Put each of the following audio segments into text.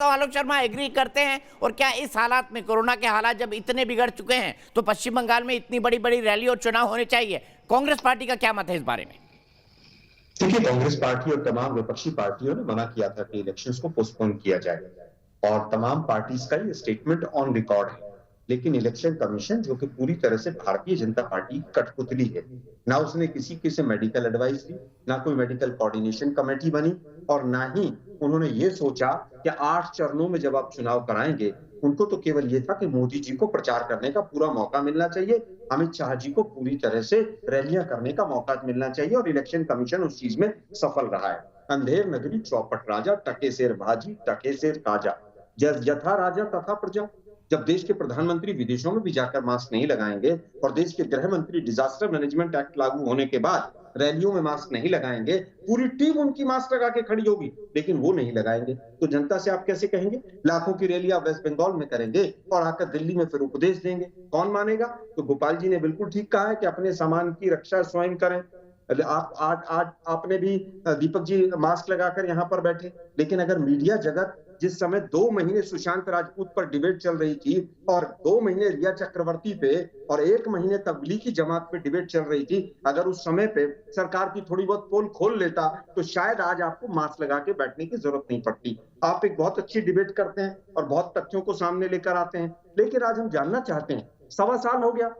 तो आलोक शर्मा एग्री करते हैं? और क्या इस हालात में, कोरोना के हालात जब इतने बिगड़ चुके हैं, तो पश्चिम बंगाल में इतनी बड़ी बड़ी रैली और चुनाव होने चाहिए? कांग्रेस पार्टी का क्या मत है इस बारे में? देखिए, कांग्रेस पार्टी और तमाम विपक्षी पार्टियों ने मना किया था कि इलेक्शंस को पोस्टपोन किया जाए और तमाम पार्टीज का ये स्टेटमेंट ऑन रिकॉर्ड है। लेकिन इलेक्शन कमीशन, जो कि पूरी तरह से भारतीय जनता पार्टी की कठपुतली है, ना उसने किसी की से मेडिकल एडवाइस ली, ना कोई मेडिकल कोऑर्डिनेशन कमेटी बनी और ना ही उन्होंने ये सोचा कि 8 चरणों में जब आप चुनाव कराएंगे, उनको तो केवल ये था कि मोदी जी को प्रचार करने का पूरा मौका मिलना चाहिए, अमित शाह जी को पूरी तरह से रैलियां करने का मौका मिलना चाहिए और इलेक्शन कमीशन उस चीज में सफल रहा है। अंधेर नगरी चौपट राजा, टके शेर भाजी, टके शेर काजा, यथा राजा तथा प्रजा। जब देश के प्रधानमंत्री विदेशों में भी जाकर मास्क नहीं लगाएंगे और देश के गृह मंत्री डिजास्टर मैनेजमेंट एक्ट लागू होने के बाद रैलियों में मास्क नहीं लगाएंगे, पूरी टीम उनकी मास्क लगा के खड़ी होगी, लेकिन वो नहीं लगाएंगे, तो जनता से आप कैसे कहेंगे? लाखों की रैली आप वेस्ट बंगाल में करेंगे और आकर दिल्ली में फिर उपदेश देंगे, कौन मानेगा? तो गोपाल जी ने बिल्कुल ठीक कहा है कि अपने सामान की रक्षा स्वयं करें। आपने भी दीपक जी मास्क लगाकर यहाँ पर बैठे, लेकिन अगर मीडिया जगत जिस समय 2 महीने सुशांत राजपूत पर डिबेट चल रही थी और 2 महीने रिया चक्रवर्ती पे और 1 महीने तबलीगी जमात पे डिबेट चल रही थी, अगर उस समय पे सरकार की थोड़ी बहुत पोल खोल लेता तो शायद आज आपको मास्क लगा के बैठने की जरूरत नहीं पड़ती। आप एक बहुत अच्छी डिबेट करते हैं और बहुत तथ्यों को सामने लेकर आते हैं, लेकिन आज हम जानना चाहते हैं, 1.25 साल हो गया,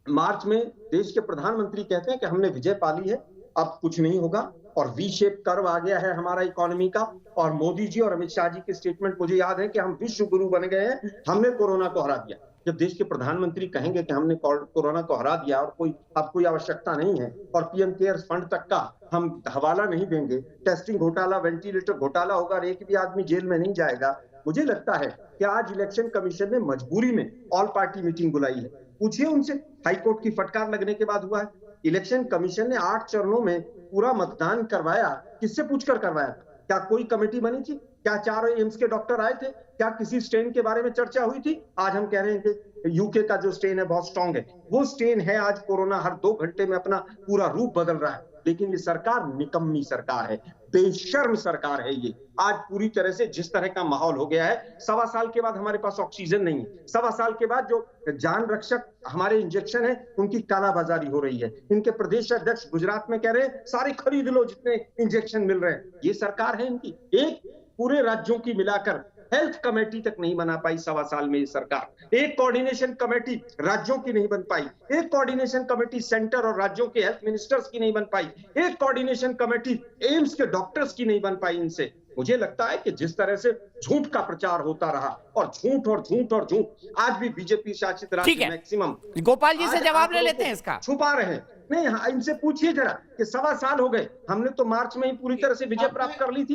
मार्च में देश के प्रधानमंत्री कहते हैं कि हमने विजय पा ली है, अब कुछ नहीं होगा और वी शेप कर्व आ गया है हमारा इकोनॉमी का। और मोदी जी और अमित शाह जी के स्टेटमेंट मुझे याद है कि हम विश्व गुरु बन गए हैं, हमने कोरोना को हरा दिया। जब देश के प्रधानमंत्री कहेंगे कि हमने कोरोना को हरा दिया और अब कोई आवश्यकता नहीं है और पीएम केयर्स फंड तक का हम हवाला नहीं देंगे, टेस्टिंग घोटाला, वेंटिलेटर घोटाला होगा और एक भी आदमी जेल में नहीं जाएगा, मुझे लगता है कि आज इलेक्शन कमीशन ने मजबूरी में ऑल पार्टी मीटिंग बुलाई है। पूछिए उनसे, हाईकोर्ट की फटकार लगने के बाद हुआ है। इलेक्शन कमीशन ने 8 चरणों में पूरा मतदान करवाया, किससे पूछकर करवाया? क्या कोई कमेटी बनी थी? क्या 4 एम्स के डॉक्टर आए थे? क्या किसी स्ट्रेन के बारे में चर्चा हुई थी? आज हम कह रहे हैं कि यूके का जो स्ट्रेन है बहुत स्ट्रांग है, वो स्ट्रेन है। आज कोरोना हर 2 घंटे में अपना पूरा रूप बदल रहा है, लेकिन ये सरकार निकम्मी सरकार है, बेशर्म सरकार है ये। आज पूरी तरह से जिस तरह का माहौल हो गया है, 1.25 साल के बाद हमारे पास ऑक्सीजन नहीं है, 1.25 साल के बाद जो जान रक्षक हमारे इंजेक्शन है उनकी कालाबाजारी हो रही है। इनके प्रदेश अध्यक्ष गुजरात में कह रहे हैं सारे खरीद लो जितने इंजेक्शन मिल रहे हैं। ये सरकार है इनकी। एक पूरे राज्यों की मिलाकर हेल्थ कमेटी तक नहीं बना पाई 1.25 साल में ये सरकार। एक कोऑर्डिनेशन कमेटी राज्यों की नहीं बन पाई, एक कोऑर्डिनेशन कमेटी सेंटर और राज्यों के हेल्थ मिनिस्टर्स की नहीं बन पाई, एक कोऑर्डिनेशन कमेटी एम्स के डॉक्टर्स की नहीं बन पाई इनसे। मुझे लगता है कि जिस तरह से झूठ का प्रचार होता रहा और झूठ और झूठ और झूठ, आज भी बीजेपी शासित राज्य मैक्सिमम गोपाल जी से जवाब ले लेते हैं इसका। छुपा रहे हैं। नहीं, इनसे पूछिए जरा कि 1.25 साल हो गए, हमने तो मार्च में ही पूरी तरह से विजय प्राप्त कर ली थी,